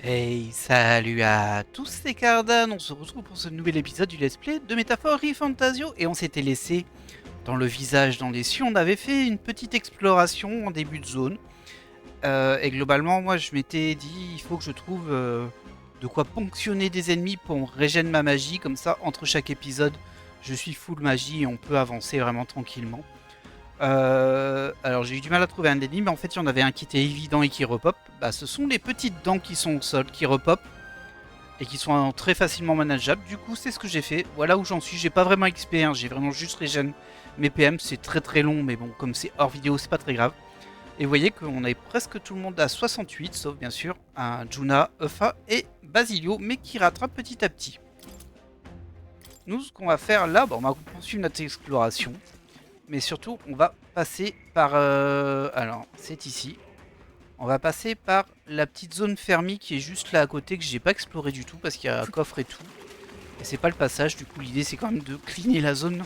Hey, salut à tous, c'est Cardan, on se retrouve pour ce nouvel épisode du Let's Play de Métaphore Fantasio et on s'était laissé dans le visage, dans les cieux, on avait fait une petite exploration en début de zone et globalement moi je m'étais dit il faut que je trouve de quoi ponctionner des ennemis pour régénérer ma magie, comme ça entre chaque épisode je suis full magie et on peut avancer vraiment tranquillement. Alors j'ai eu du mal à trouver un ennemi, mais en fait il y en avait un qui était évident et qui repop. Bah, ce sont les petites dents qui sont au sol, qui repop et qui sont très facilement manageables. Du coup c'est ce que j'ai fait, voilà où j'en suis. J'ai pas vraiment XP, hein. J'ai vraiment juste régène mes PM, c'est très très long, mais bon comme c'est hors vidéo c'est pas très grave. Et vous voyez qu'on est presque tout le monde à 68, sauf bien sûr un Juna, Eufa et Basilio, mais qui rattrape petit à petit. Nous ce qu'on va faire là, on va poursuivre notre exploration. Mais surtout, on va passer par... alors, c'est ici. On va passer par la petite zone fermée qui est juste là à côté, que j'ai pas exploré du tout parce qu'il y a un coffre et tout. Et c'est pas le passage, du coup l'idée c'est quand même de cleaner la zone.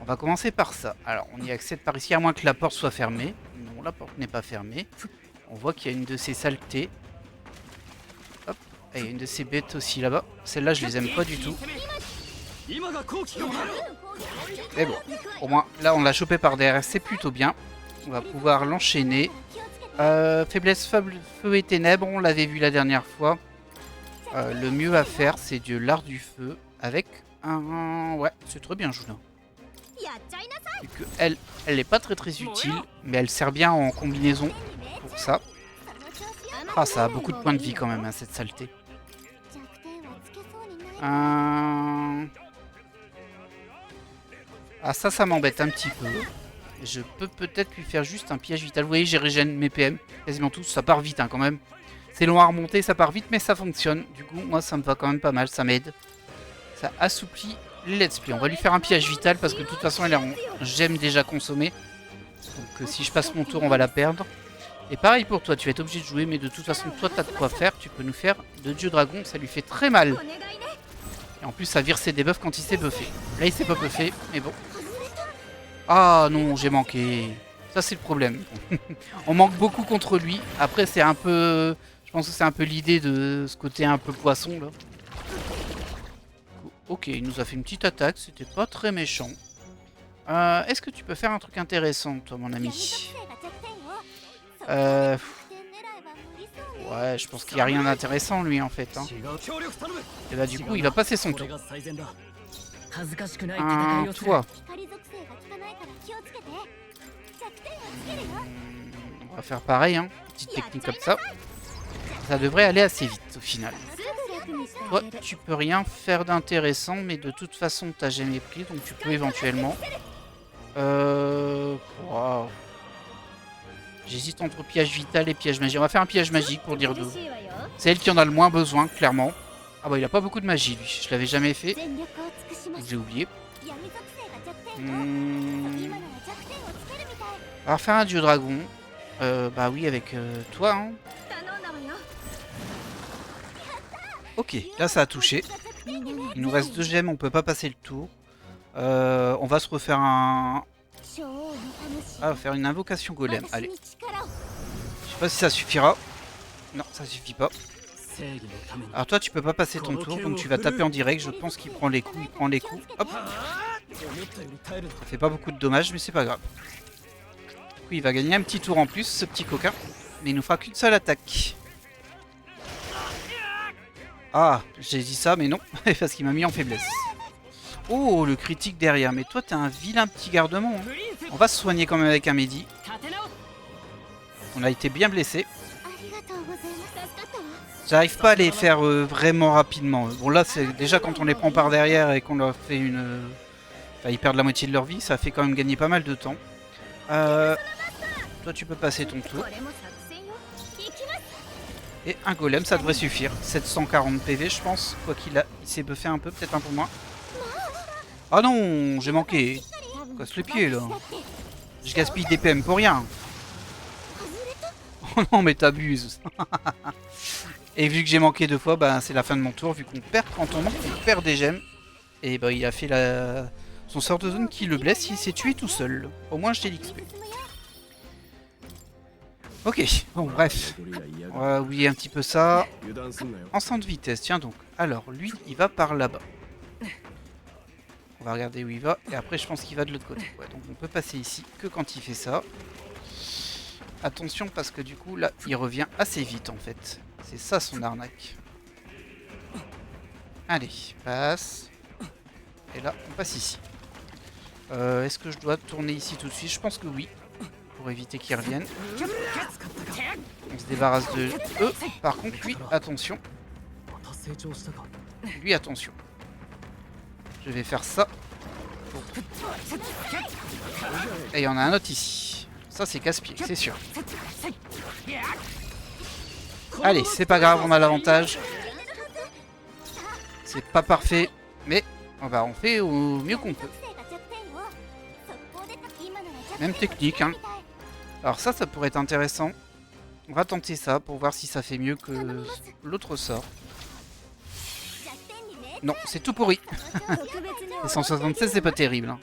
On va commencer par ça. Alors, on y accède par ici, à moins que la porte soit fermée. Non, la porte n'est pas fermée. On voit qu'il y a une de ces saletés. Hop, et il y a une de ces bêtes aussi là-bas. Celles-là, je les aime pas du tout. Mais bon, au moins, là on l'a chopé par derrière, c'est plutôt bien. On va pouvoir l'enchaîner. Faiblesse, feu et ténèbres, on l'avait vu la dernière fois. Le mieux à faire, c'est de l'art du feu avec un... Ouais, c'est très bien, Juna. Et que elle est pas très utile, mais elle sert bien en combinaison pour ça. Ah, ça a beaucoup de points de vie quand même, hein, cette saleté. Ah, ça m'embête un petit peu. Je peux peut-être lui faire juste un piège vital. Vous voyez, j'ai régène mes PM, quasiment tous. Ça part vite hein, quand même. C'est long à remonter, ça part vite, mais ça fonctionne. Du coup, moi, ça me va quand même pas mal, ça m'aide. Ça assouplit les let's play. On va lui faire un piège vital parce que de toute façon, elle est en gemme déjà consommée. Donc si je passe mon tour, on va la perdre. Et pareil pour toi, tu vas être obligé de jouer, mais de toute façon, toi, t'as de quoi faire. Tu peux nous faire de Dieu Dragon, ça lui fait très mal. Et en plus, ça vire ses debuffs quand il s'est buffé. Là, il s'est pas buffé, mais bon. Ah non, j'ai manqué. Ça, c'est le problème. On manque beaucoup contre lui. Après, c'est un peu... Je pense que c'est un peu l'idée de ce côté un peu poisson, là. Ok, il nous a fait une petite attaque. C'était pas très méchant. Est-ce que tu peux faire un truc intéressant, toi, mon ami? Ouais, je pense qu'il n'y a rien d'intéressant, lui, en fait. Hein. Et bah, du coup, il va passer son tour. Toi. On va faire pareil, hein. Petite technique comme ça. Ça devrait aller assez vite, au final. Toi, tu peux rien faire d'intéressant, mais de toute façon, t'as jamais pris, donc tu peux éventuellement... Wow. J'hésite entre piège vital et piège magique. On va faire un piège magique pour dire deux. C'est elle qui en a le moins besoin, clairement. Ah bah, il a pas beaucoup de magie, lui. Je l'avais jamais fait. J'ai oublié. On va faire un dieu dragon. Bah oui, avec toi, hein. Ok, là ça a touché. Il nous reste 2 gemmes, on peut pas passer le tour. On va se refaire un... Ah, on va faire une invocation golem, allez. Je sais pas si ça suffira. Non, ça suffit pas. Alors toi tu peux pas passer ton tour, donc tu vas taper en direct. Je pense qu'il prend les coups, il prend les coups. Hop. Ça fait pas beaucoup de dommages, mais c'est pas grave. Du coup il va gagner un petit tour en plus, ce petit coquin. Mais il nous fera qu'une seule attaque. Ah, j'ai dit ça, mais non, parce qu'il m'a mis en faiblesse. Oh, le critique derrière. Mais toi, t'es un vilain petit gardement. Hein. On va se soigner quand même avec un Mehdi. On a été bien blessé. J'arrive pas à les faire vraiment rapidement. Bon, là, c'est déjà quand on les prend par derrière et qu'on leur fait une... Enfin, ils perdent la moitié de leur vie. Ça fait quand même gagner pas mal de temps. Toi, tu peux passer ton tour. Et un golem, ça devrait suffire. 740 PV, je pense. Quoi qu'il s'est buffé un peu, peut-être un peu moins. Ah non, j'ai manqué. Casse le pied, là. Je gaspille des PM pour rien. Oh non, mais t'abuses. Et vu que j'ai manqué 2 fois, bah, c'est la fin de mon tour. Vu qu'on perd quand on manque, on perd des gemmes. Et bah, il a fait son sort de zone qui le blesse. Il s'est tué tout seul. Au moins, j'ai l'XP. Ok, bon bref. On va oublier un petit peu ça. Ensemble de vitesse, tiens donc. Alors, lui, il va par là-bas. On va regarder où il va. Et après, je pense qu'il va de l'autre côté. Ouais, donc on peut passer ici que quand il fait ça. Attention parce que du coup, là, il revient assez vite en fait. C'est ça son arnaque. Allez, passe. Et là, on passe ici. Est-ce que je dois tourner ici tout de suite? Je pense que oui. Pour éviter qu'il revienne. On se débarrasse de eux. Par contre, lui, attention. Lui, attention. Je vais faire ça. Et il y en a un autre ici. Ça, c'est casse-pied, c'est sûr. Allez, c'est pas grave, on a l'avantage. C'est pas parfait, mais on fait au mieux qu'on peut. Même technique, hein. Alors ça pourrait être intéressant. On va tenter ça pour voir si ça fait mieux que l'autre sort. Non, c'est tout pourri. Les 176, c'est pas terrible. Hein.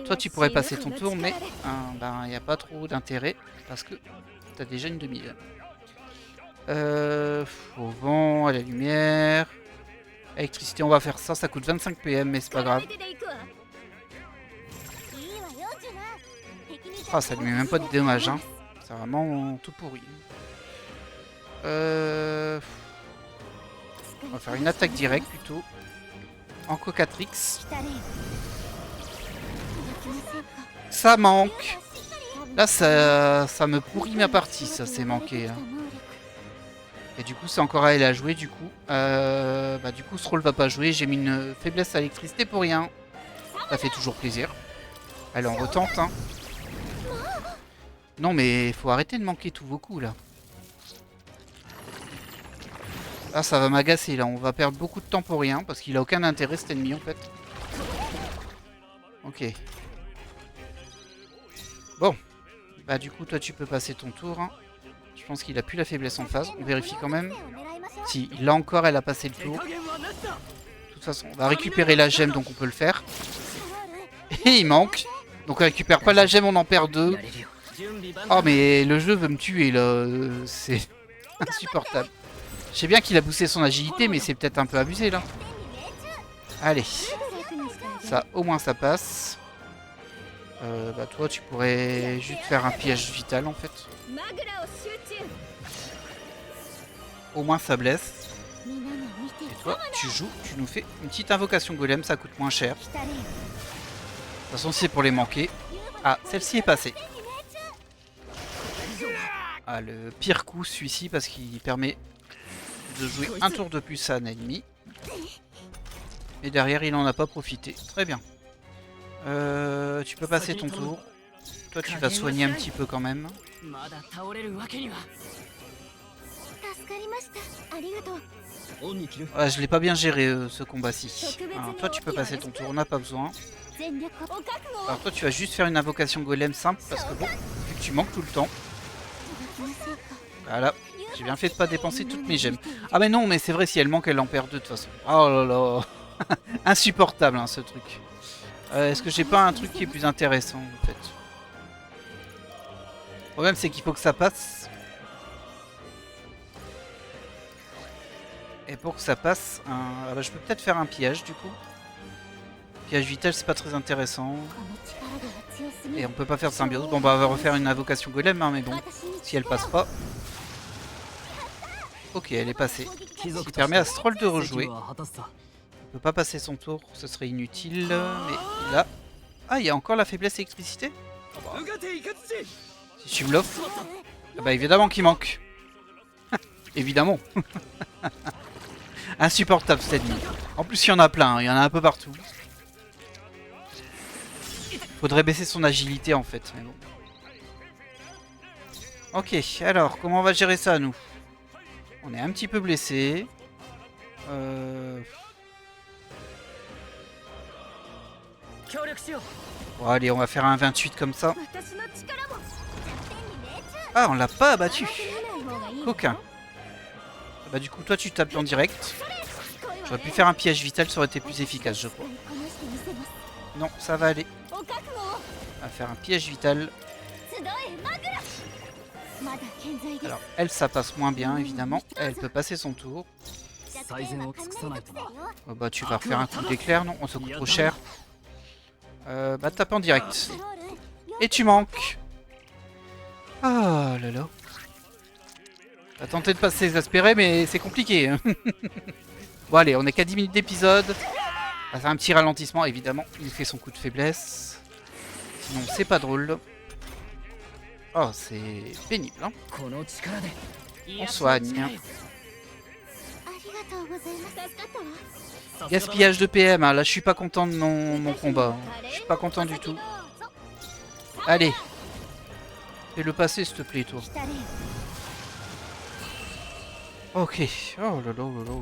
Toi, tu pourrais passer ton tour, mais il n'y a pas trop d'intérêt parce que tu as déjà une demi-heure. Au vent, à la lumière. Électricité, on va faire ça. Ça coûte 25 PM, mais c'est pas grave. Ah, ça lui met même pas de dommages. Hein. C'est vraiment tout pourri. On va faire une attaque directe plutôt. En Cocatrix. Ça manque. Là, ça me pourrit ma partie, ça, c'est manqué. Hein. Et du coup, c'est encore à elle à jouer, du coup. Du coup, ce rôle va pas jouer. J'ai mis une faiblesse à l'électricité pour rien. Ça fait toujours plaisir. Allez, on retente, hein. Non, mais il faut arrêter de manquer tous vos coups, là. Ah, ça va m'agacer, là. On va perdre beaucoup de temps pour rien, parce qu'il a aucun intérêt, cet ennemi, en fait. Ok. Bon. Bah, du coup, toi, tu peux passer ton tour, hein. Je pense qu'il a plus la faiblesse en phase. On vérifie quand même. Si, il l'a encore, elle a passé le tour. De toute façon, on va récupérer la gemme, donc on peut le faire. Et il manque. Donc on récupère pas la gemme, on en perd deux. Oh, mais le jeu veut me tuer, là. C'est insupportable. Je sais bien qu'il a boosté son agilité, mais c'est peut-être un peu abusé, là. Allez. Ça, au moins, ça passe. Toi, tu pourrais juste faire un piège vital, en fait. Au moins, ça blesse. Et toi, tu joues, tu nous fais une petite invocation golem, ça coûte moins cher. De toute façon, c'est pour les manquer. Ah, celle-ci est passée. Ah, le pire coup, celui-ci, parce qu'il permet de jouer un tour de plus à un ennemi. Et derrière, il n'en a pas profité. Très bien. Tu peux passer ton tour. Toi, tu vas soigner un petit peu quand même. Ouais, je l'ai pas bien géré ce combat-ci. Toi, tu peux passer ton tour, on n'a pas besoin. Alors toi, tu vas juste faire une invocation golem simple parce que bon, vu que tu manques tout le temps. Voilà, j'ai bien fait de pas dépenser toutes mes gemmes. Ah mais non, mais c'est vrai, si elle manque, elle en perd deux de toute façon. Oh là là. Insupportable, hein, ce truc. Est-ce que j'ai pas un truc qui est plus intéressant, en fait? Le problème, c'est qu'il faut que ça passe. Et pour que ça passe, je peux peut-être faire un piège, du coup. Piège vital, c'est pas très intéressant. Et on peut pas faire de symbiose. Bon, bah, on va refaire une invocation golem, hein, mais bon, si elle passe pas... Ok, elle est passée. Ce qui permet à Stroll de rejouer. On peut pas passer son tour, ce serait inutile. Mais là... Ah, il y a encore la faiblesse électricité. Si tu me l'offres... Bah évidemment qu'il manque. Évidemment. Insupportable cet ennemi. En plus, il y en a plein, hein. Il y en a un peu partout. Faudrait baisser son agilité en fait. Mais bon. Ok, alors, comment on va gérer ça, nous? On est un petit peu blessé. Bon, allez, on va faire un 28 comme ça. Ah, on l'a pas abattu. Coquin. Bah du coup, toi, tu tapes en direct. J'aurais pu faire un piège vital, ça aurait été plus efficace, je crois. Non, ça va aller. On va faire un piège vital. Alors, elle, ça passe moins bien, évidemment. Elle peut passer son tour. Oh, bah, tu vas refaire un coup d'éclair, non? On se coûte trop cher. Bah, tape en direct. Et tu manques. Ah là là. T'as tenté de passer exaspéré, mais c'est compliqué. Hein. Bon, allez, on est qu'à 10 minutes d'épisode. On va faire un petit ralentissement, évidemment. Il fait son coup de faiblesse. Sinon, c'est pas drôle. Oh, c'est pénible. Hein. On soigne. Gaspillage de PM. Hein. Là, je suis pas content de mon combat. Hein. Je suis pas content du tout. Allez. Fais-le passer, s'il te plaît, toi. Ok. Oh là là là là.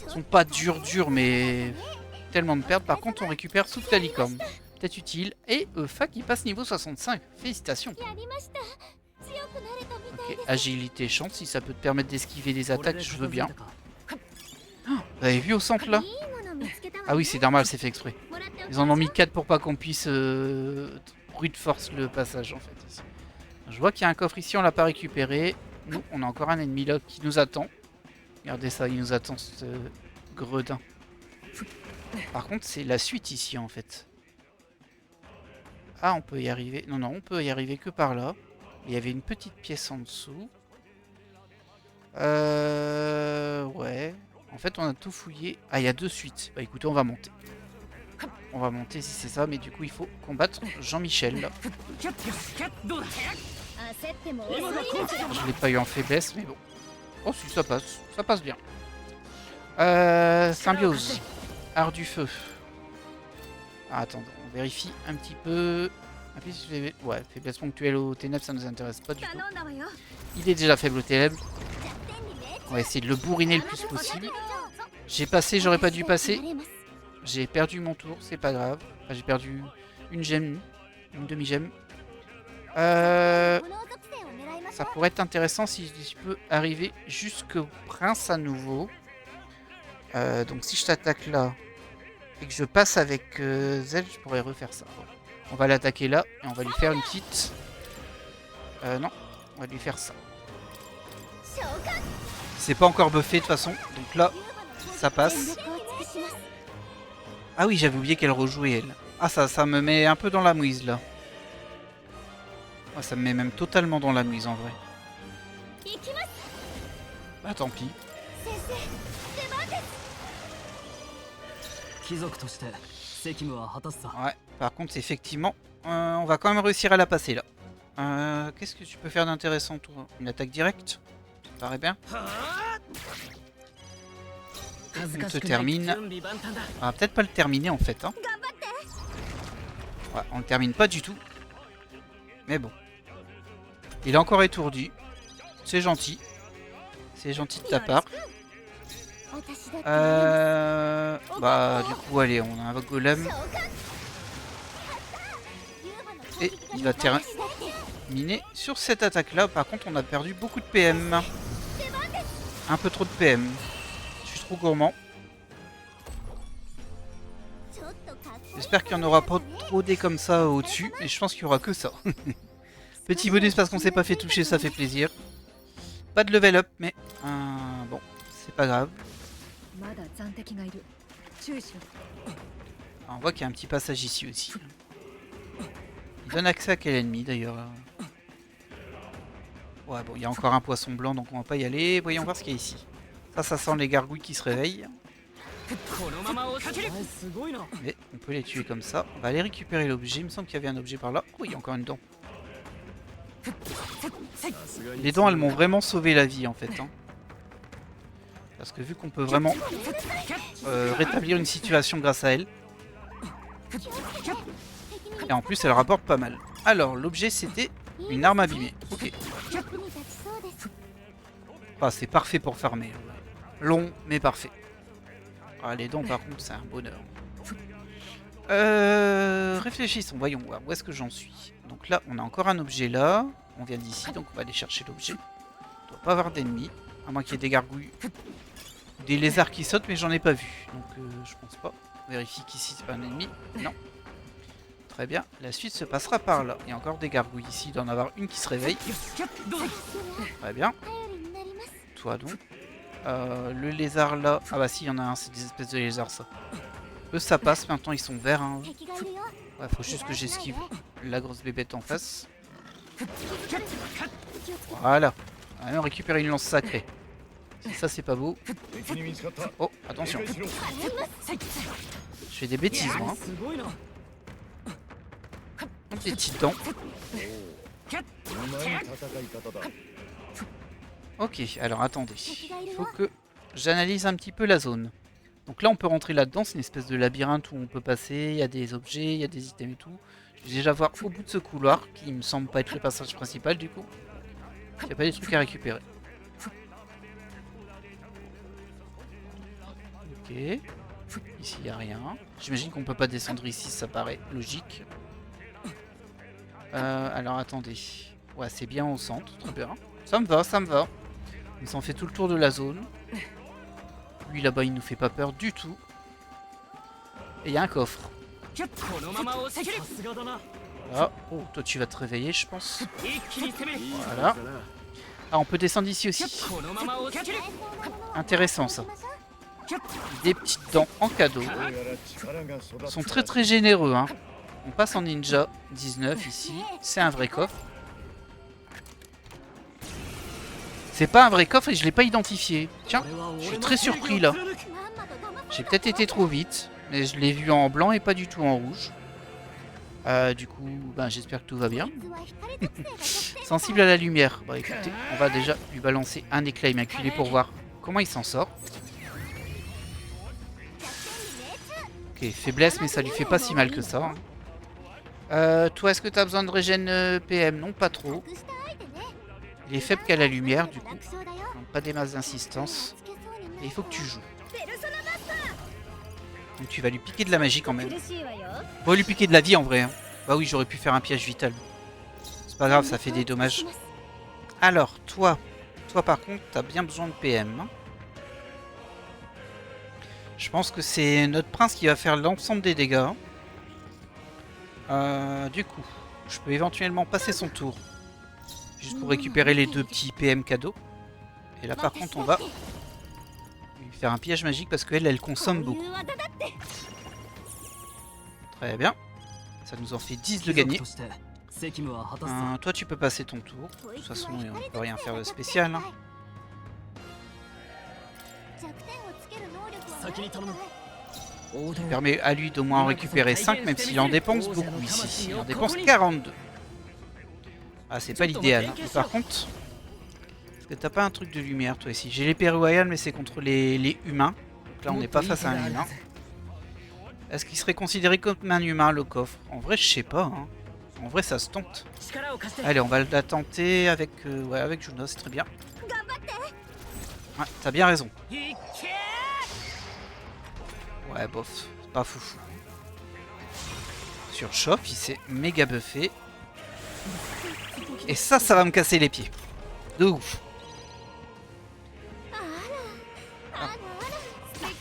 Ils sont pas durs, mais tellement de pertes. Par contre, on récupère souffle la licorne. Peut-être utile. Et Fa qui passe niveau 65. Félicitations. Ok, agilité, chance. Si ça peut te permettre d'esquiver des attaques, je veux bien. Oh, vous avez vu au centre là? Ah oui, c'est normal, c'est fait exprès. Ils en ont mis 4 pour pas qu'on puisse brute force le passage en fait. Ici. Je vois qu'il y a un coffre ici, on l'a pas récupéré. Nous, on a encore un ennemi là qui nous attend. Regardez ça, il nous attend ce gredin. Par contre, c'est la suite ici en fait. Ah, on peut y arriver. Non, on peut y arriver que par là. Il y avait une petite pièce en dessous. Ouais. En fait, on a tout fouillé. Ah, il y a 2 suites. Bah écoutez, on va monter. On va monter si c'est ça, mais du coup, il faut combattre Jean-Michel. Je l'ai pas eu en faiblesse, mais bon. Oh, si, ça passe. Ça passe bien. Symbiose. Art du feu. Ah, attends, on vérifie un petit peu. Ouais, faiblesse ponctuelle aux ténèbres, ça nous intéresse pas du tout. Il est déjà faible aux ténèbres. On va essayer de le bourriner le plus possible. J'ai passé, j'aurais pas dû passer. J'ai perdu mon tour, c'est pas grave. Enfin, j'ai perdu une gemme, une demi-gemme. Ça pourrait être intéressant si je peux arriver jusqu'au prince à nouveau. Donc si je t'attaque là et que je passe avec Zed, je pourrais refaire ça. Bon. On va l'attaquer là et on va lui faire une petite... non, on va lui faire ça. C'est pas encore buffé de toute façon, donc là, ça passe. Ah oui, j'avais oublié qu'elle rejouait elle. Ah ça me met un peu dans la mouise là. Ah, ça me met même totalement dans la mouise en vrai. Bah tant pis. Ouais, par contre effectivement, on va quand même réussir à la passer là. Qu'est-ce que tu peux faire d'intéressant toi? Une attaque directe? Ça te paraît bien? On te termine. On va peut-être pas le terminer en fait. Hein. Ouais, on le termine pas du tout. Mais bon. Il est encore étourdi. C'est gentil. C'est gentil de ta part. Bah du coup allez, on a un golem. Et il va terminer sur cette attaque là. Par contre on a perdu beaucoup de PM. Un peu trop de PM. Je suis trop gourmand. J'espère qu'il n'y en aura pas trop des comme ça au-dessus. Et je pense qu'il n'y aura que ça. Petit bonus parce qu'on s'est pas fait toucher, ça fait plaisir. Pas de level up, mais bon, c'est pas grave. On voit qu'il y a un petit passage ici aussi. Il donne accès à quel ennemi d'ailleurs? Ouais, bon, il y a encore un poisson blanc, donc on va pas y aller. Voyons voir ce qu'il y a ici. Ça sent les gargouilles qui se réveillent. Mais on peut les tuer comme ça. On va aller récupérer l'objet. Il me semble qu'il y avait un objet par là. Oh, il y a encore une dent. Les dents, elles m'ont vraiment sauvé la vie en fait. Hein. Parce que vu qu'on peut vraiment rétablir une situation grâce à elle. Et en plus, elle rapporte pas mal. Alors, l'objet, c'était une arme abîmée. Ok. Ah, c'est parfait pour farmer. Long, mais parfait. Ah, les dents, par contre, c'est un bonheur. Réfléchissons, voyons voir. Où est-ce que j'en suis? Donc là, on a encore un objet là. On vient d'ici, donc on va aller chercher l'objet. Il ne doit pas avoir d'ennemis. À moins qu'il y ait des gargouilles. Des lézards qui sautent, mais j'en ai pas vu. Donc je pense pas. On vérifie qu'ici, c'est pas un ennemi. Non. Très bien, la suite se passera par là. Il y a encore des gargouilles ici, il doit en avoir une qui se réveille. Très bien. Toi donc. Le lézard là. Ah bah si, il y en a un, c'est des espèces de lézards ça. Eux ça passe, maintenant ils sont verts. Hein. Ouais, faut juste que j'esquive la grosse bébête en face. Voilà. Allez, on récupère une lance sacrée. Ça c'est pas beau. Oh, attention. Je fais des bêtises moi. Des petites dents. Ok, alors attendez. Il faut que j'analyse un petit peu la zone. Donc là on peut rentrer là-dedans, c'est une espèce de labyrinthe où on peut passer, il y a des objets, il y a des items et tout. Je vais déjà voir au bout de ce couloir, qui me semble pas être le passage principal du coup. Il n'y a pas des trucs à récupérer. Ok. Ici il n'y a rien. J'imagine qu'on peut pas descendre ici, ça paraît logique. Alors attendez. Ouais, c'est bien au centre, très bien. Ça me va, ça me va. On s'en fait tout le tour de la zone. Lui là-bas, il nous fait pas peur du tout. Et il y a un coffre. Ah, oh, toi tu vas te réveiller, je pense. Voilà. Ah, on peut descendre ici aussi. Intéressant ça. Des petites dents en cadeau. Ils sont très très généreux, hein. On passe en ninja 19 ici. C'est un vrai coffre. C'est pas un vrai coffre et je l'ai pas identifié. Tiens, je suis très surpris là. J'ai peut-être été trop vite, mais je l'ai vu en blanc et pas du tout en rouge. Du coup, ben, j'espère que tout va bien. Sensible à la lumière. Bah écoutez, on va déjà lui balancer un éclat immaculé pour voir comment il s'en sort. Ok, faiblesse, mais ça lui fait pas si mal que ça. Toi, est-ce que tu as besoin de régène PM? Non, pas trop. Il est faible qu'à la lumière, du coup. Donc, pas des masses d'insistance. Et il faut que tu joues. Donc tu vas lui piquer de la magie quand même. On va lui piquer de la vie en vrai. Hein. Bah oui, j'aurais pu faire un piège vital. C'est pas grave, ça fait des dommages. Alors, toi par contre, t'as bien besoin de PM. Hein. Je pense que c'est notre prince qui va faire l'ensemble des dégâts. Du coup, je peux éventuellement passer son tour. Juste pour récupérer les deux petits PM cadeaux. Et là par contre, on va lui faire un piège magique parce qu'elle, elle consomme beaucoup. Très bien. Ça nous en fait 10 de gagner. Toi, tu peux passer ton tour. De toute façon, on ne peut rien faire de spécial. Hein. Qui permet à lui d'au moins en récupérer 5, même s'il en dépense beaucoup ici. Il en dépense 42. Ah, c'est pas l'idéal. Hein. Par contre, est-ce que t'as pas un truc de lumière, toi, ici? J'ai l'épée royale, mais c'est contre les humains. Donc là, on n'est pas face à un humain. Est-ce qu'il serait considéré comme un humain, le coffre? En vrai, je sais pas. Hein. En vrai, ça se tente. Allez, on va la tenter avec, ouais, avec Juno, c'est très bien. Ouais, t'as bien raison. Ouais, bof, c'est pas foufou. Sur Choff, il s'est méga buffé. Et ça va me casser les pieds. De ouf.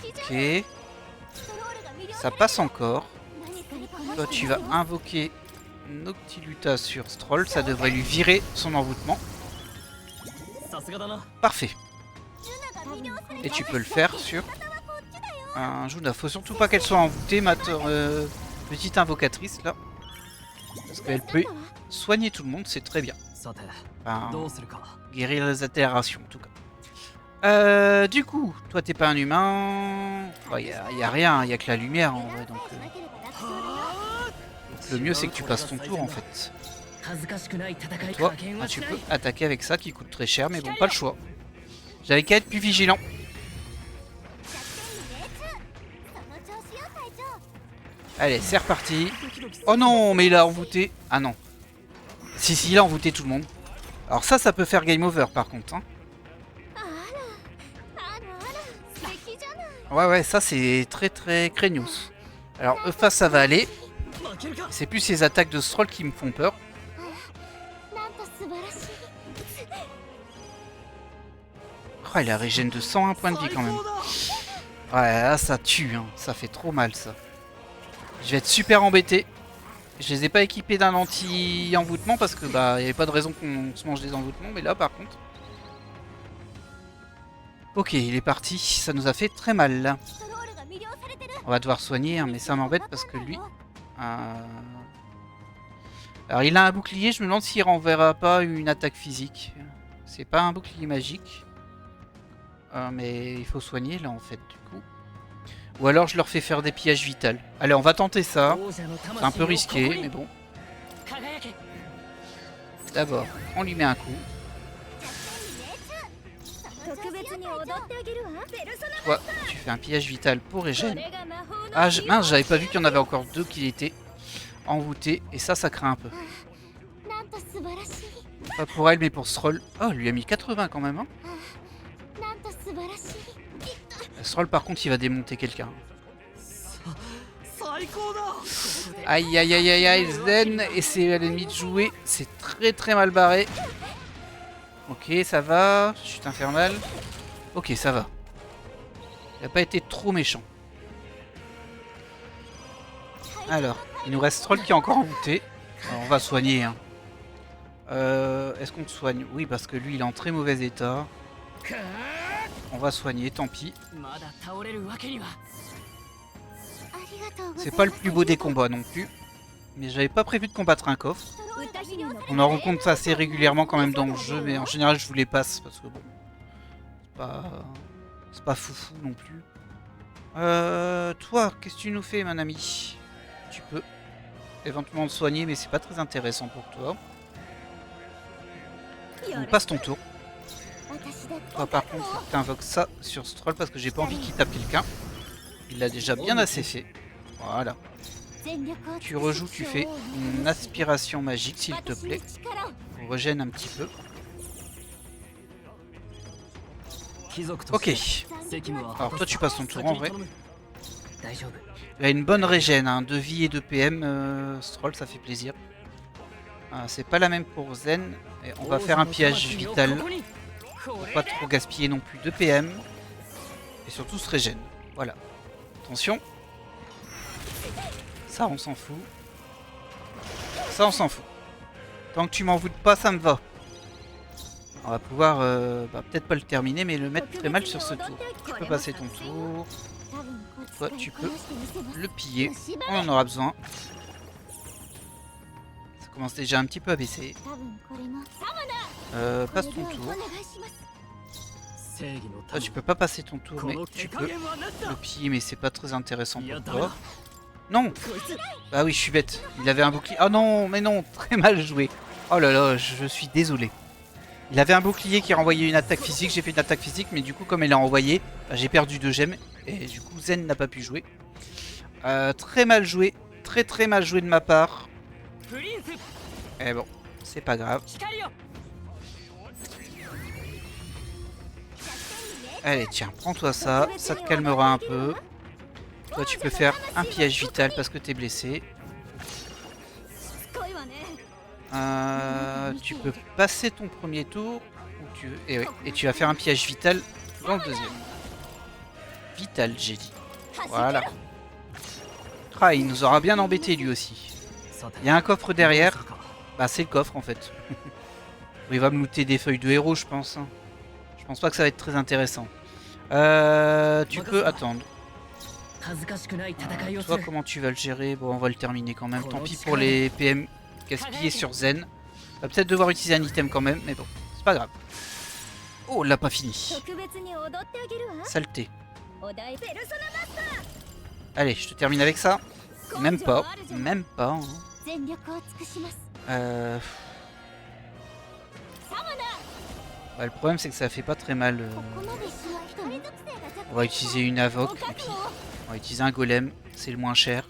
Ok. Ça passe encore. Toi, tu vas invoquer Noctiluta sur Stroll. Ça devrait lui virer son envoûtement. Parfait. Et tu peux le faire sur un Juna. Faut surtout pas qu'elle soit envoûtée, ma petite invocatrice là. Parce qu'elle peut soigner tout le monde, c'est très bien. Enfin, guérir les altérations en tout cas. Du coup, toi t'es pas un humain. Y a rien, y a que la lumière en vrai. Donc, le mieux c'est que tu passes ton tour en fait. Et toi, tu peux attaquer avec ça qui coûte très cher, mais bon, pas le choix. J'avais qu'à être plus vigilant. Allez, c'est reparti. Oh non, mais il a envoûté. Ah non. Si, il a envoûté tout le monde. Alors ça peut faire game over par contre. Hein. Ouais, ça c'est très très craignos. Alors Euphas ça va aller. C'est plus ces attaques de Stroll qui me font peur. Oh, il a régène de 101 points de vie quand même. Ouais, là ça tue, hein. Ça fait trop mal ça. Je vais être super embêté. Je les ai pas équipés d'un anti-envoûtement parce que bah il n'y avait pas de raison qu'on se mange des envoûtements, mais là par contre. Ok, il est parti, ça nous a fait très mal là. On va devoir soigner, hein, mais ça m'embête parce que lui... Alors il a un bouclier, je me demande s'il renverra pas une attaque physique. C'est pas un bouclier magique. Mais il faut soigner là en fait du coup. Ou alors je leur fais faire des pillages vitales. Allez, on va tenter ça. C'est un peu risqué, mais bon. D'abord, on lui met un coup. Toi, tu fais un pillage vital pour Regen. Ah mince, j'avais pas vu qu'il y en avait encore deux qui étaient envoûtés. Et ça craint un peu. Pas pour elle, mais pour Stroll. Oh, lui a mis 80 quand même. Hein. Stroll, par contre, il va démonter quelqu'un. Aïe aïe aïe aïe aïe, Zen. Et c'est à l'ennemi de jouer. C'est très très mal barré. Ok, ça va. Chute infernale. Ok, ça va. Il n'a pas été trop méchant. Alors, il nous reste Stroll qui est encore envoûté. Alors, on va soigner. Hein. Est-ce qu'on te soigne? Oui, parce que lui, il est en très mauvais état. On va soigner, tant pis. C'est pas le plus beau des combats non plus. Mais j'avais pas prévu de combattre un coffre. On en rencontre assez régulièrement quand même dans le jeu, mais en général je vous les passe parce que bon, c'est pas foufou non plus. Toi, qu'est-ce que tu nous fais, mon ami? Tu peux éventuellement te soigner, mais c'est pas très intéressant pour toi. Donc passe ton tour. Toi par contre, faut que tu invoques ça sur ce troll parce que j'ai pas envie qu'il tape quelqu'un. Il l'a déjà bien assez fait. Voilà. Tu rejoues, tu fais une aspiration magique s'il te plaît. On régène un petit peu. Ok. Alors toi tu passes ton tour en vrai. Il a une bonne régène, hein, de vie et de PM. Stroll, ça fait plaisir. C'est pas la même pour Zen. Et on va faire un pillage vital. Pour pas trop gaspiller non plus de PM. Et surtout se régène. Voilà. Attention. Ça on s'en fout. Ça on s'en fout. Tant que tu m'en voûtes pas, ça me va. On va pouvoir peut-être pas le terminer, mais le mettre très mal sur ce tour. Tu peux passer ton tour. Toi tu peux le piller. On en aura besoin. Ça commence déjà un petit peu à baisser. Passe ton tour. Toi tu peux pas passer ton tour, mais tu peux le piller, mais c'est pas très intéressant pour toi. Non. Bah oui, je suis bête. Il avait un bouclier. Oh non, mais non, très mal joué. Oh là là, je suis désolé. Il avait un bouclier qui renvoyait une attaque physique. J'ai fait une attaque physique, mais du coup, comme elle a envoyé, bah, j'ai perdu 2 gemmes. Et du coup, Zen n'a pas pu jouer. Très mal joué. Très très mal joué de ma part. Et bon, c'est pas grave. Allez, tiens, prends-toi ça. Ça te calmera un peu. Toi, tu peux faire un pillage vital parce que t'es blessé. Tu peux passer ton premier tour. Et tu vas faire un piège vital dans le deuxième. Vital, j'ai dit. Voilà. Ah, il nous aura bien embêté lui aussi. Il y a un coffre derrière. Bah, c'est le coffre en fait. Il va me looter des feuilles de héros, je pense. Hein. Je pense pas que ça va être très intéressant. Tu peux attendre. Toi, comment tu vas le gérer? Bon, on va le terminer quand même. Tant pis pour les PM gaspillés sur Zen. On va peut-être devoir utiliser un item quand même, mais bon, c'est pas grave. Oh, on l'a pas fini. Saleté. Allez, je te termine avec ça. Même pas. Même pas. Hein. Ouais, le problème, c'est que ça fait pas très mal. On va utiliser une invoque. Et puis, on va utiliser un golem. C'est le moins cher.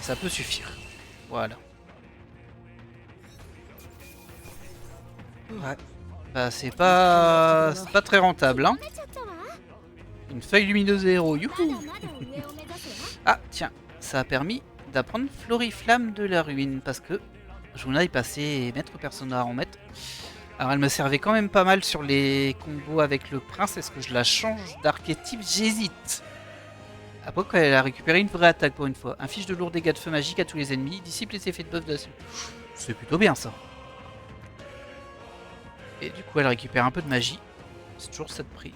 Ça peut suffire. Voilà. Ouais. Bah c'est pas très rentable hein. Une feuille lumineuse héros, youhou. Ah tiens, ça a permis d'apprendre Floriflamme de la ruine parce que Juna est passé maître persona en maître. Alors elle me servait quand même pas mal sur les combos avec le prince. Est-ce que je la change d'archétype? J'hésite. Après, quand elle a récupéré une vraie attaque pour une fois. Inflige de lourds dégâts de feu magique à tous les ennemis. Dissipe les effets de buff de... C'est plutôt bien ça. Et du coup, elle récupère un peu de magie. C'est toujours ça de prix.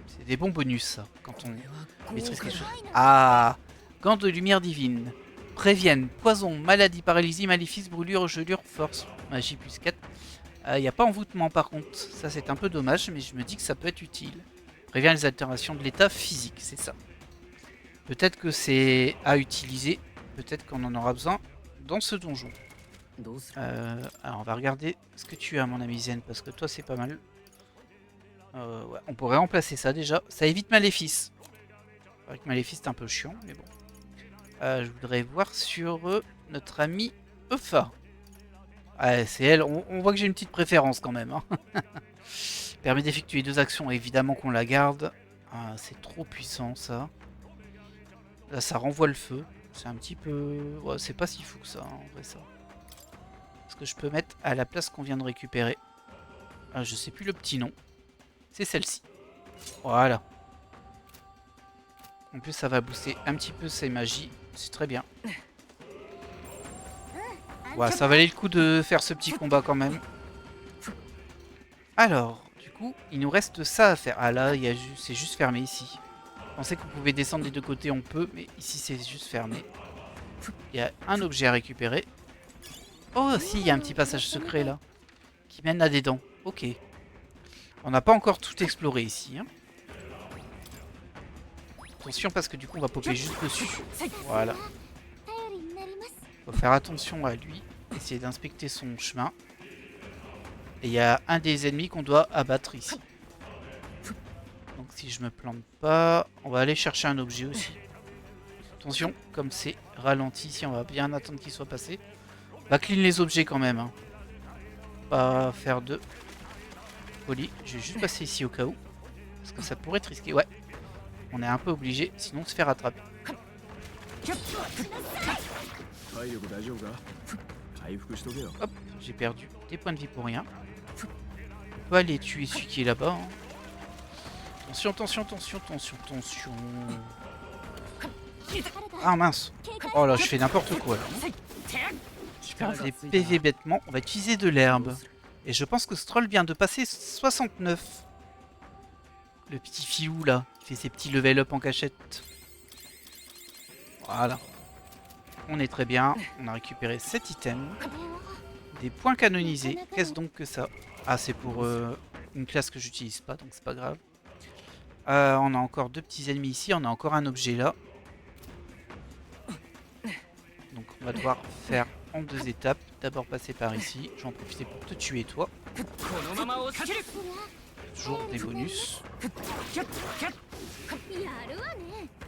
C'est des bons bonus ça, quand on maîtrise quelque chose. Ah, gants de lumière divine. Préviennent poison, maladie, paralysie, maléfice, brûlure, gelure, force, magie plus 4. Il n'y a pas envoûtement par contre. Ça c'est un peu dommage, mais je me dis que ça peut être utile. Prévient les altérations de l'état physique, c'est ça. Peut-être que c'est à utiliser. Peut-être qu'on en aura besoin dans ce donjon. Alors on va regarder ce que tu as mon ami Zen, parce que toi c'est pas mal. Ouais, on pourrait remplacer ça déjà. Ça évite Maléfice. Avec Maléfice c'est un peu chiant, mais bon. Je voudrais voir sur notre amie Eufa. Ah, c'est elle. On voit que j'ai une petite préférence quand même. Hein. Permet d'effectuer 2 actions. Évidemment qu'on la garde. Ah, c'est trop puissant ça. Là ça renvoie le feu. C'est un petit peu... Ouais, c'est pas si fou que ça en vrai ça. Ce que je peux mettre à la place qu'on vient de récupérer. Ah, je sais plus le petit nom. C'est celle-ci. Voilà. En plus ça va booster un petit peu ses magies. C'est très bien. Ouais, ça valait le coup de faire ce petit combat quand même. Alors, du coup, il nous reste ça à faire. Ah là, c'est juste fermé ici. Je pensais qu'on pouvait descendre des deux côtés, on peut, mais ici c'est juste fermé. Il y a un objet à récupérer. Oh si, il y a un petit passage secret là. Qui mène à des dents. Ok. On n'a pas encore tout exploré ici. Hein. Attention parce que du coup on va popper juste dessus. Voilà. Faut faire attention à lui. Essayer d'inspecter son chemin. Et il y a un des ennemis qu'on doit abattre ici. Donc si je me plante pas, on va aller chercher un objet aussi. Attention, comme c'est ralenti ici, on va bien attendre qu'il soit passé. On va clean les objets quand même. Hein. Pas faire de folie. Je vais juste passer ici au cas où. Parce que ça pourrait être risqué. Ouais. On est un peu obligé, sinon de se faire attraper. Hop, j'ai perdu des points de vie pour rien. On peut aller tuer celui qui est là-bas. Hein. Attention, attention, attention, attention, attention. Ah mince. Oh là, je fais n'importe quoi là. Je perds des PV bêtement. On va utiliser de l'herbe. Et je pense que ce troll vient de passer 69. Le petit filou là, qui fait ses petits level up en cachette. Voilà. On est très bien. On a récupéré 7 items. Des points canonisés. Qu'est-ce donc que ça? Ah, c'est pour une classe que j'utilise pas, donc c'est pas grave. On a encore 2 petits ennemis ici. On a encore un objet là. Donc on va devoir faire en 2 étapes. D'abord passer par ici. Je vais en profiter pour te tuer toi. Toujours des bonus.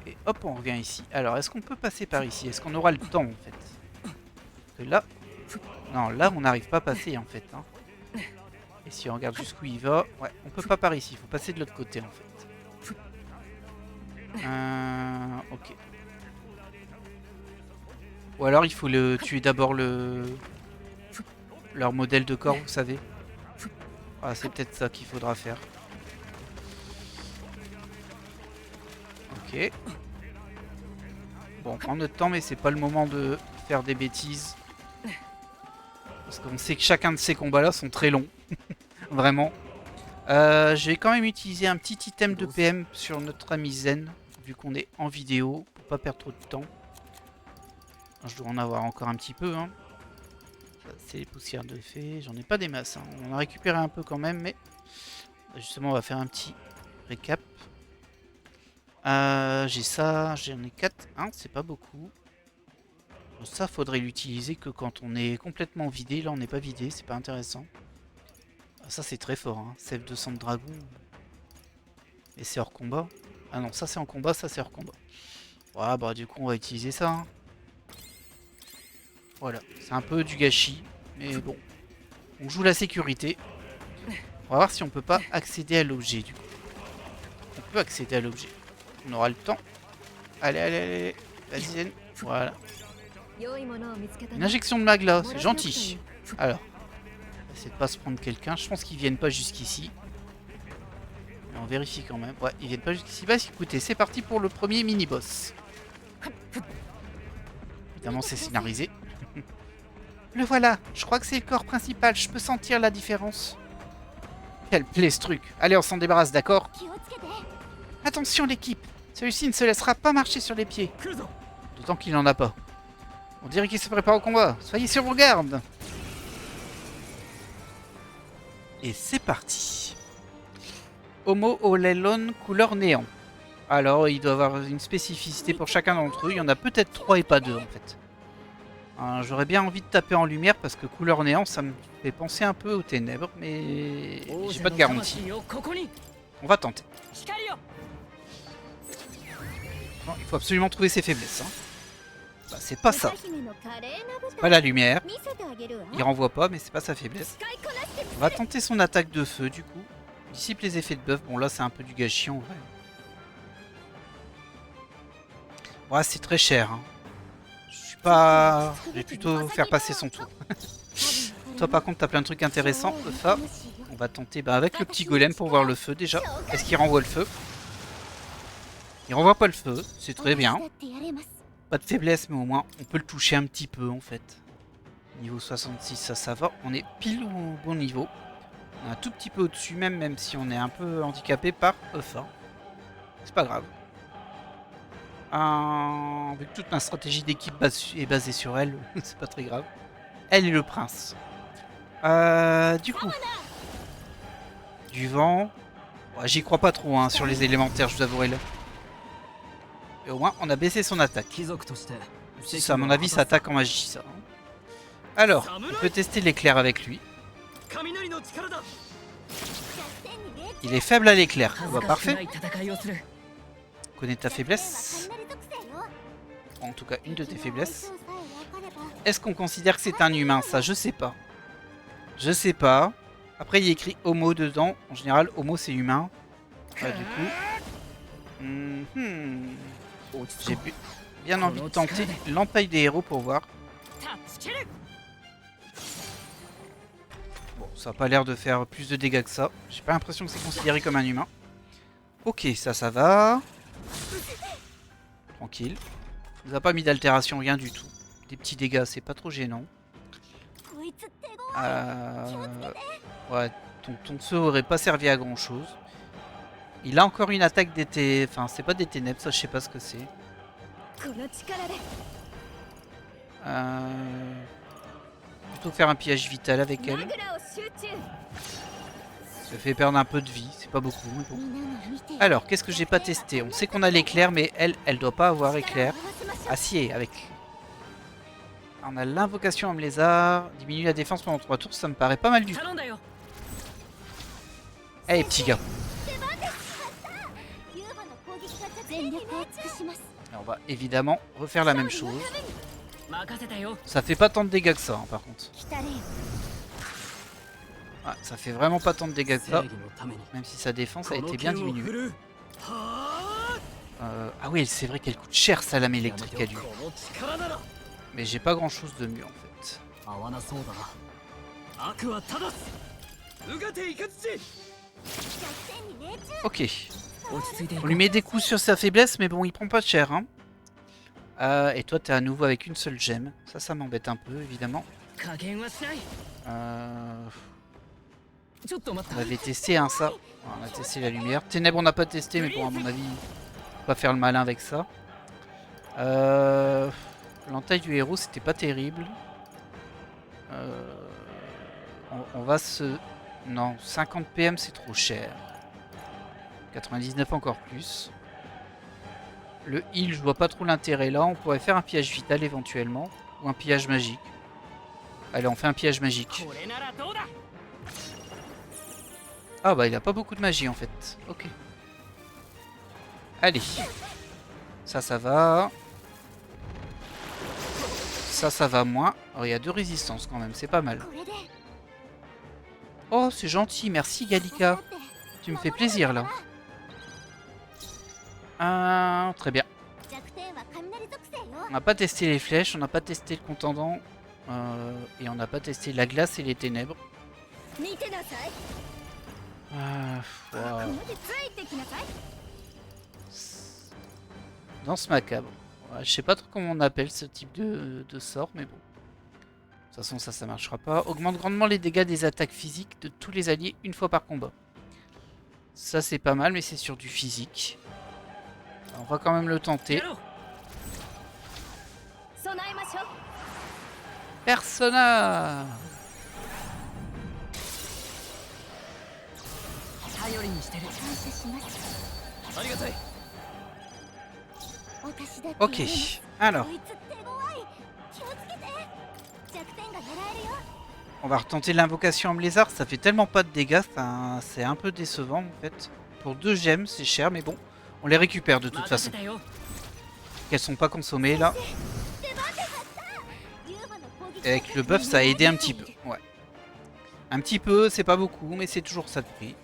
Et hop, on revient ici. Alors, est-ce qu'on peut passer par ici? Est-ce qu'on aura le temps, en fait? Parce que là... Non, là, on n'arrive pas à passer, en fait. Hein. Et si on regarde jusqu'où il va... Ouais, on peut pas par ici. Il faut passer de l'autre côté, en fait. Ok. Ou alors, il faut le tuer d'abord leur modèle de corps, vous savez. Ah, c'est peut-être ça qu'il faudra faire. Ok. Bon, on prend notre temps, mais c'est pas le moment de faire des bêtises. Parce qu'on sait que chacun de ces combats-là sont très longs. Vraiment. Je vais quand même utiliser un petit item de PM sur notre ami Zen. Vu qu'on est en vidéo, pour pas perdre trop de temps. Je dois en avoir encore un petit peu. Hein. C'est les poussières de fée. J'en ai pas des masses. Hein. On en a récupéré un peu quand même, mais... Justement, on va faire un petit récap. J'ai ça, j'en ai 4. Hein, c'est pas beaucoup. Ça, faudrait l'utiliser que quand on est complètement vidé. Là, on n'est pas vidé, c'est pas intéressant. Ah, ça, c'est très fort. Hein. Sève de sang de dragon. Et c'est hors combat. Ah non, ça c'est en combat, ça c'est hors combat. Voilà, bah du coup, on va utiliser ça. Hein. Voilà, c'est un peu du gâchis. Mais bon, on joue la sécurité. On va voir si on peut pas accéder à l'objet, du coup. On peut accéder à l'objet. On aura le temps. Allez, allez, allez. Vas-y, Zen. Voilà. Une injection de magla, c'est gentil. Alors, on va essayer de pas se prendre quelqu'un. Je pense qu'ils viennent pas jusqu'ici. Mais on vérifie quand même. Ouais, ils viennent pas jusqu'ici. Bah écoutez, c'est parti pour le premier mini-boss. Évidemment, c'est scénarisé. Le voilà, je crois que c'est le corps principal, je peux sentir la différence. Quel plaît ce truc. Allez, on s'en débarrasse, d'accord? Attention l'équipe, celui-ci ne se laissera pas marcher sur les pieds. D'autant qu'il n'en a pas. On dirait qu'il se prépare au combat, soyez sur vos gardes. Et c'est parti. Homo Olelon couleur néant. Alors, il doit avoir une spécificité pour chacun d'entre eux. Il y en a peut-être 3 et pas 2 en fait. J'aurais bien envie de taper en lumière parce que couleur néant, ça me fait penser un peu aux ténèbres, mais j'ai pas de garantie. On va tenter. Non, il faut absolument trouver ses faiblesses. Hein. Bah, c'est pas ça. C'est pas la lumière. Il renvoie pas, mais c'est pas sa faiblesse. On va tenter son attaque de feu du coup. Dissipe les effets de buff. Bon là c'est un peu du gâchis en vrai. Ouais, c'est très cher. Hein. Je vais plutôt faire passer son tour. Toi par contre t'as plein de trucs intéressants. Enfin, on va tenter avec le petit golem pour voir le feu déjà. Est-ce qu'il renvoie le feu? Il renvoie pas le feu, c'est très bien. Pas de faiblesse mais au moins on peut le toucher un petit peu en fait. Niveau 66 ça va. On est pile au bon niveau. On est un tout petit peu au-dessus même si on est un peu handicapé par Eupha. C'est pas grave. Vu que toute ma stratégie d'équipe est basée sur elle, c'est pas très grave. Elle est le prince. Du coup. Du vent. Ouais, j'y crois pas trop hein, sur les élémentaires, je vous avouerai là. Et au moins, on a baissé son attaque. Si ça, à mon avis, ça attaque en magie, ça. Alors, on peut tester l'éclair avec lui. Il est faible à l'éclair. Bah, parfait. Connais ta faiblesse. En tout cas, une de tes faiblesses. Est-ce qu'on considère que c'est un humain, ça? Je sais pas. Je sais pas. Après, il y a écrit Homo dedans. En général, Homo, c'est humain. Du coup... J'ai bien envie de tenter l'empaille des héros pour voir. Bon, ça n'a pas l'air de faire plus de dégâts que ça. J'ai pas l'impression que c'est considéré comme un humain. Ok, ça va. Tranquille. Il nous a pas mis d'altération, rien du tout. Des petits dégâts, c'est pas trop gênant. Ouais, ton feu aurait pas servi à grand chose. Il a encore une attaque d'été. Enfin, c'est pas des ténèbres, ça je sais pas ce que c'est. Plutôt faire un pillage vital avec elle. Ça fait perdre un peu de vie, c'est pas beaucoup. Mais bon. Alors, qu'est-ce que j'ai pas testé? On sait qu'on a l'éclair, mais elle doit pas avoir éclair. Acier avec. On a l'invocation homme lézard. Diminue la défense pendant 3 tours, ça me paraît pas mal du tout. Allez, petit gars. Alors, on va évidemment refaire la même chose. Ça fait pas tant de dégâts que ça, hein, par contre. Ah, ça fait vraiment pas tant de dégâts que ça. Même si sa défense a été bien diminuée. Ah oui, c'est vrai qu'elle coûte cher sa lame électrique à lui. Mais j'ai pas grand chose de mieux en fait. Ok. On lui met des coups sur sa faiblesse, mais bon, il prend pas de cher. Hein. Et toi, t'es à nouveau avec une seule gemme. Ça m'embête un peu, évidemment. On avait testé hein, ça. On a testé la lumière. Ténèbres, on n'a pas testé, mais bon, à mon avis, on va pas faire le malin avec ça. L'entaille du héros, c'était pas terrible. On va se... Non, 50 PM, c'est trop cher. 99 encore plus. Le heal, je vois pas trop l'intérêt là. On pourrait faire un pillage vital éventuellement. Ou un pillage magique. Allez, on fait un pillage magique. Ah bah il a pas beaucoup de magie en fait. Ok. Allez. Ça va. Ça va moins. Alors il y a 2 résistances quand même, c'est pas mal. Oh c'est gentil, merci Gallica. Tu me fais plaisir là. Très bien. On n'a pas testé les flèches, on n'a pas testé le contendant. Et on n'a pas testé la glace et les ténèbres. Wow. Danse macabre. Ouais, je sais pas trop comment on appelle ce type de sort, mais bon. De toute façon, ça marchera pas. Augmente grandement les dégâts des attaques physiques de tous les alliés une fois par combat. Ça, c'est pas mal, mais c'est sur du physique. On va quand même le tenter. Persona! Ok, alors. On va retenter l'invocation en lézard, ça fait tellement pas de dégâts, c'est un peu décevant en fait. Pour 2 gemmes, c'est cher, mais bon, on les récupère de toute façon. Qu'elles sont pas consommées là. Et avec le buff, ça a aidé un petit peu. Ouais. Un petit peu, c'est pas beaucoup, mais c'est toujours ça de prix.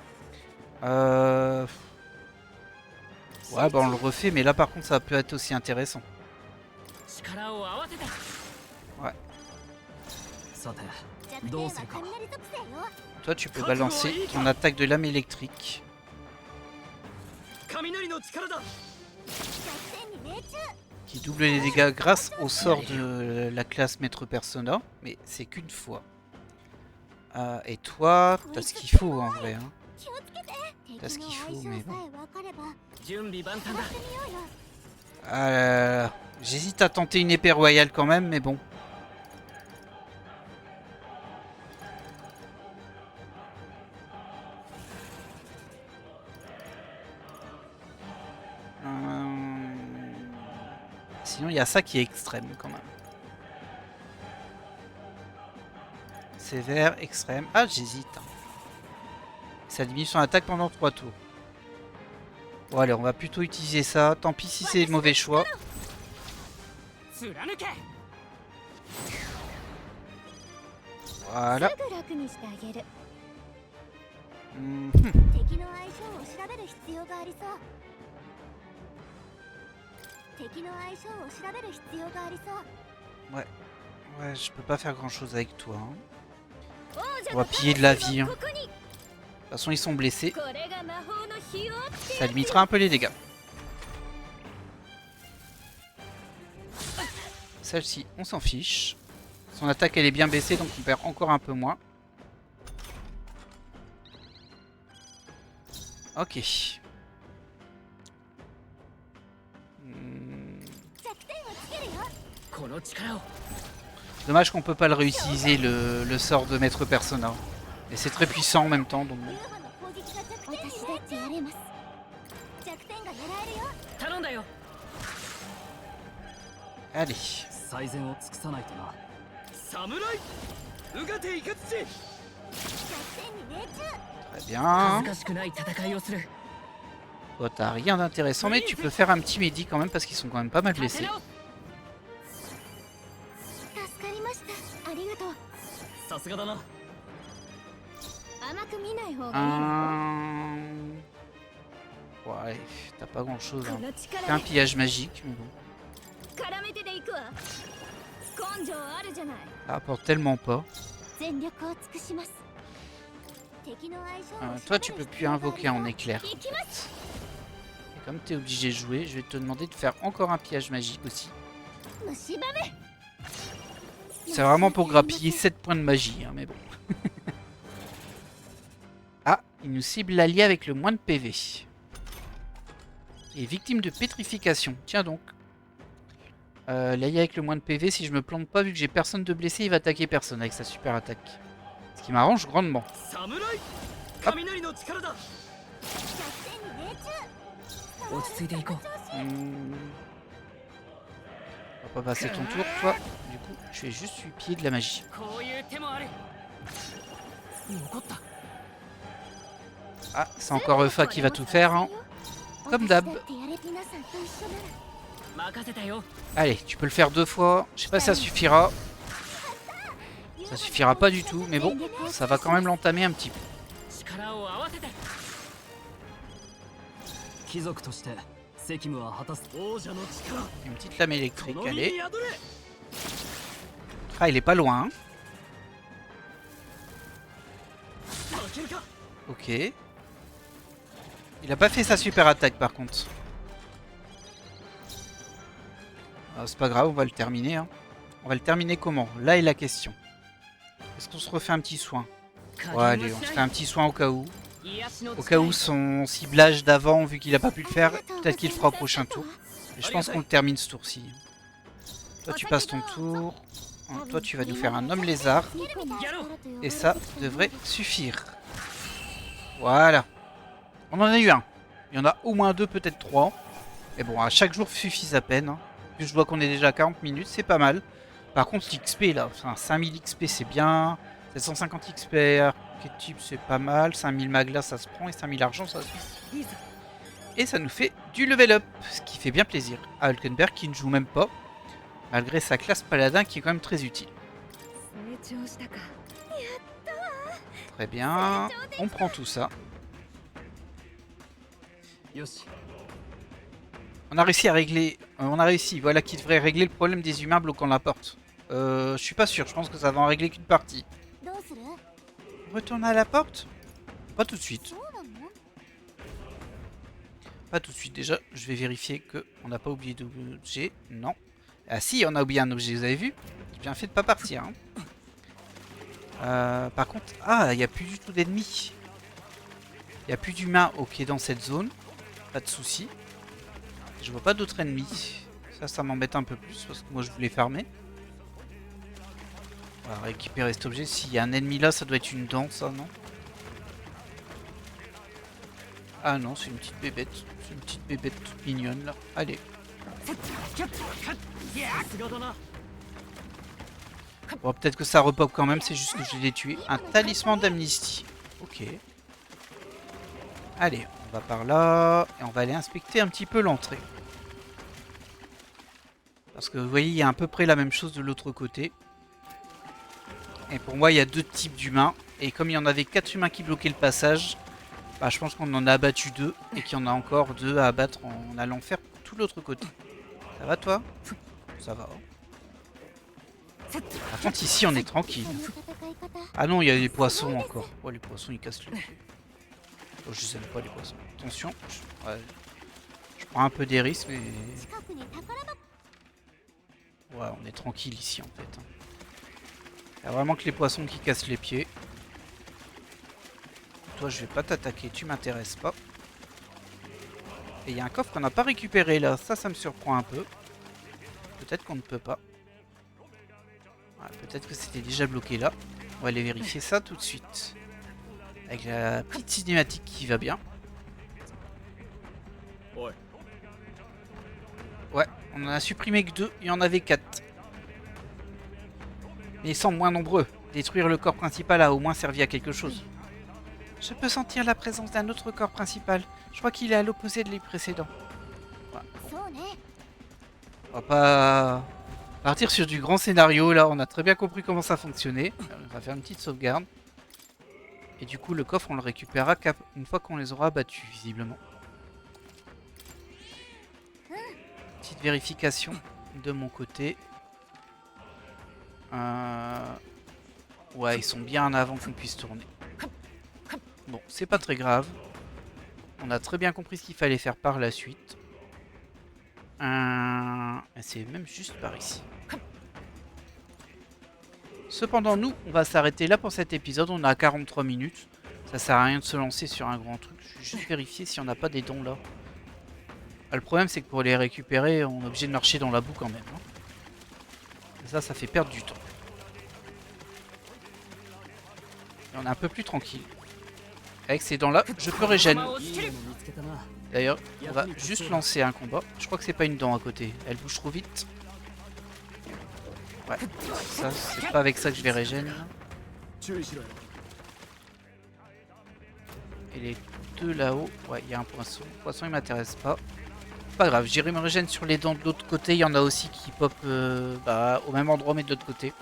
Ouais, bah on le refait, mais là par contre, ça peut être aussi intéressant. Ouais. Toi, tu peux balancer ton attaque de lame électrique. Qui double les dégâts grâce au sort de la classe maître persona. Mais c'est qu'une fois. Et toi, t'as ce qu'il faut en vrai. Hein. T'as ce qu'il faut, mais bon. J'hésite à tenter une épée royale quand même, mais bon. Sinon, il y a ça qui est extrême quand même. Sévère, extrême. Ah, j'hésite. Ça diminue son attaque pendant 3 tours. Bon, allez, on va plutôt utiliser ça. Tant pis si c'est mauvais choix. Voilà. Ouais. Ouais, je peux pas faire grand chose avec toi. Hein. On va piller de la vie. Hein. De toute façon, ils sont blessés. Ça limitera un peu les dégâts. Celle-ci, on s'en fiche. Son attaque, elle est bien baissée, donc on perd encore un peu moins. Ok. Dommage qu'on peut pas le réutiliser, le sort de maître persona. Et c'est très puissant en même temps, donc bon. Allez. Très bien. Toi, t'as rien d'intéressant, mais tu peux faire un petit médi quand même parce qu'ils sont quand même pas mal blessés. Ouais, t'as pas grand chose. Hein. Fais un pillage magique, mais bon. Ça rapporte tellement pas. Toi, tu peux plus invoquer en éclair. En fait. Et comme t'es obligé de jouer, je vais te demander de faire encore un pillage magique aussi. C'est vraiment pour grappiller 7 points de magie, hein, mais bon. Ah, il nous cible l'allié avec le moins de PV. Il est victime de pétrification. Tiens donc. L'allié avec le moins de PV, si je me plante pas, vu que j'ai personne de blessé, il va attaquer personne avec sa super attaque. Ce qui m'arrange grandement. Hop. On va pas passer ton tour, toi. Du coup, je fais juste du pied de la magie. Ah, c'est encore Eufa qui va tout faire, hein. Comme d'hab. Allez, tu peux le faire 2 fois. Je sais pas si ça suffira. Ça suffira pas du tout, mais bon, ça va quand même l'entamer un petit peu. Une petite lame électrique, allez. Ah, il est pas loin. Hein. Ok. Il a pas fait sa super attaque par contre. C'est pas grave, on va le terminer. Hein. On va le terminer comment? Là est la question. Est-ce qu'on se refait un petit soin? Ouais, allez, on se fait un petit soin au cas où. Au cas où son ciblage d'avant, vu qu'il a pas pu le faire, peut-être qu'il le fera au prochain tour. Et je pense qu'on le termine ce tour-ci. Toi, tu passes ton tour. Toi, tu vas nous faire un homme lézard. Et ça devrait suffire. Voilà. On en a eu un. Il y en a au moins 2, peut-être 3. Et bon, à chaque jour suffit à peine. Hein. Puis je vois qu'on est déjà à 40 minutes, c'est pas mal. Par contre, l'XP là, enfin, 5000 XP c'est bien. 750 XP archétype c'est pas mal. 5000 magla ça se prend et 5000 argent ça suffit. Et ça nous fait du level up, ce qui fait bien plaisir. À Hulkenberg qui ne joue même pas, malgré sa classe paladin qui est quand même très utile. Très bien, on prend tout ça. On a réussi à régler, voilà qui devrait régler le problème des humains bloquant la porte. Je suis pas sûr, je pense que ça va en régler qu'une partie. Retourne à la porte? Pas tout de suite. Pas tout de suite, déjà, je vais vérifier qu'on n'a pas oublié d'objet. Non. Ah si, on a oublié un objet, vous avez vu? J'ai bien fait de pas partir. Hein. Par contre, il n'y a plus du tout d'ennemis. Il n'y a plus d'humains, ok, dans cette zone. Pas de soucis. Je vois pas d'autres ennemis. Ça m'embête un peu plus parce que moi je voulais farmer. On va récupérer cet objet. S'il y a un ennemi là, ça doit être une dent, ça, non? Ah non, c'est une petite bébête. C'est une petite bébête toute mignonne là. Allez. Bon, peut-être que ça repop quand même, c'est juste que je l'ai tué. Un talisman d'amnistie. Ok. Allez, on va par là. Et on va aller inspecter un petit peu l'entrée. Parce que vous voyez, il y a à peu près la même chose de l'autre côté. Et pour moi, il y a 2 types d'humains. Et comme il y en avait 4 humains qui bloquaient le passage, bah, je pense qu'on en a abattu 2. Et qu'il y en a encore 2 à abattre en allant faire tout l'autre côté. Ça va toi? Ça va. Par contre, ici, on est tranquille. Ah non, il y a des poissons encore. Oh, les poissons, ils cassent le pied. Oh, je les aime pas, les poissons. Attention. Je prends un peu des risques, mais... Ouais, on est tranquille ici, en fait. Il y a vraiment que les poissons qui cassent les pieds. Toi, je vais pas t'attaquer, tu m'intéresses pas. Et il y a un coffre qu'on n'a pas récupéré, là. Ça me surprend un peu. Peut-être qu'on ne peut pas. Ouais, peut-être que c'était déjà bloqué là. On va aller vérifier ça tout de suite. Avec la petite cinématique qui va bien. Ouais, on en a supprimé que 2, il y en avait 4. Mais ils semblent moins nombreux. Détruire le corps principal a au moins servi à quelque chose. Je peux sentir la présence d'un autre corps principal. Je crois qu'il est à l'opposé de les précédents. Ouais, bon. On va pas partir sur du grand scénario là, on a très bien compris comment ça fonctionnait. On va faire une petite sauvegarde. Et du coup le coffre on le récupérera une fois qu'on les aura battus visiblement. Petite vérification de mon côté. Ouais, ils sont bien en avant qu'on puisse tourner. Bon, c'est pas très grave. On a très bien compris ce qu'il fallait faire par la suite. C'est même juste par ici. Cependant, nous, on va s'arrêter là pour cet épisode. On a 43 minutes. Ça sert à rien de se lancer sur un grand truc. Je vais juste vérifier si on n'a pas des dons là. Le problème, c'est que pour les récupérer, on est obligé de marcher dans la boue quand même. Hein. Et ça fait perdre du temps. Et on est un peu plus tranquille. Avec ces dents là, je peux régénérer. D'ailleurs, on va juste lancer un combat. Je crois que c'est pas une dent à côté. Elle bouge trop vite. Ouais, ça, c'est pas avec ça que je vais régénérer. Et les 2 là-haut, ouais, il y a un poisson. Le poisson, il m'intéresse pas. Pas grave, j'irai me régénérer sur les dents de l'autre côté. Il y en a aussi qui pop au même endroit, mais de l'autre côté.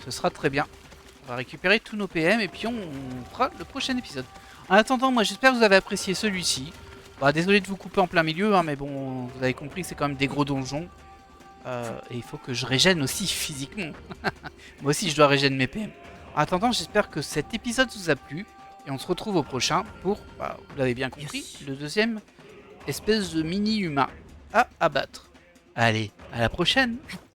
Ce sera très bien. On va récupérer tous nos PM et puis on fera le prochain épisode. En attendant, moi j'espère que vous avez apprécié celui-ci. Bah, désolé de vous couper en plein milieu, hein, mais bon, vous avez compris, c'est quand même des gros donjons. Et il faut que je régène aussi physiquement. Moi aussi, je dois régénérer mes PM. En attendant, j'espère que cet épisode vous a plu. Et on se retrouve au prochain pour, vous l'avez bien compris, le deuxième espèce de mini-humain à abattre. Allez, à la prochaine.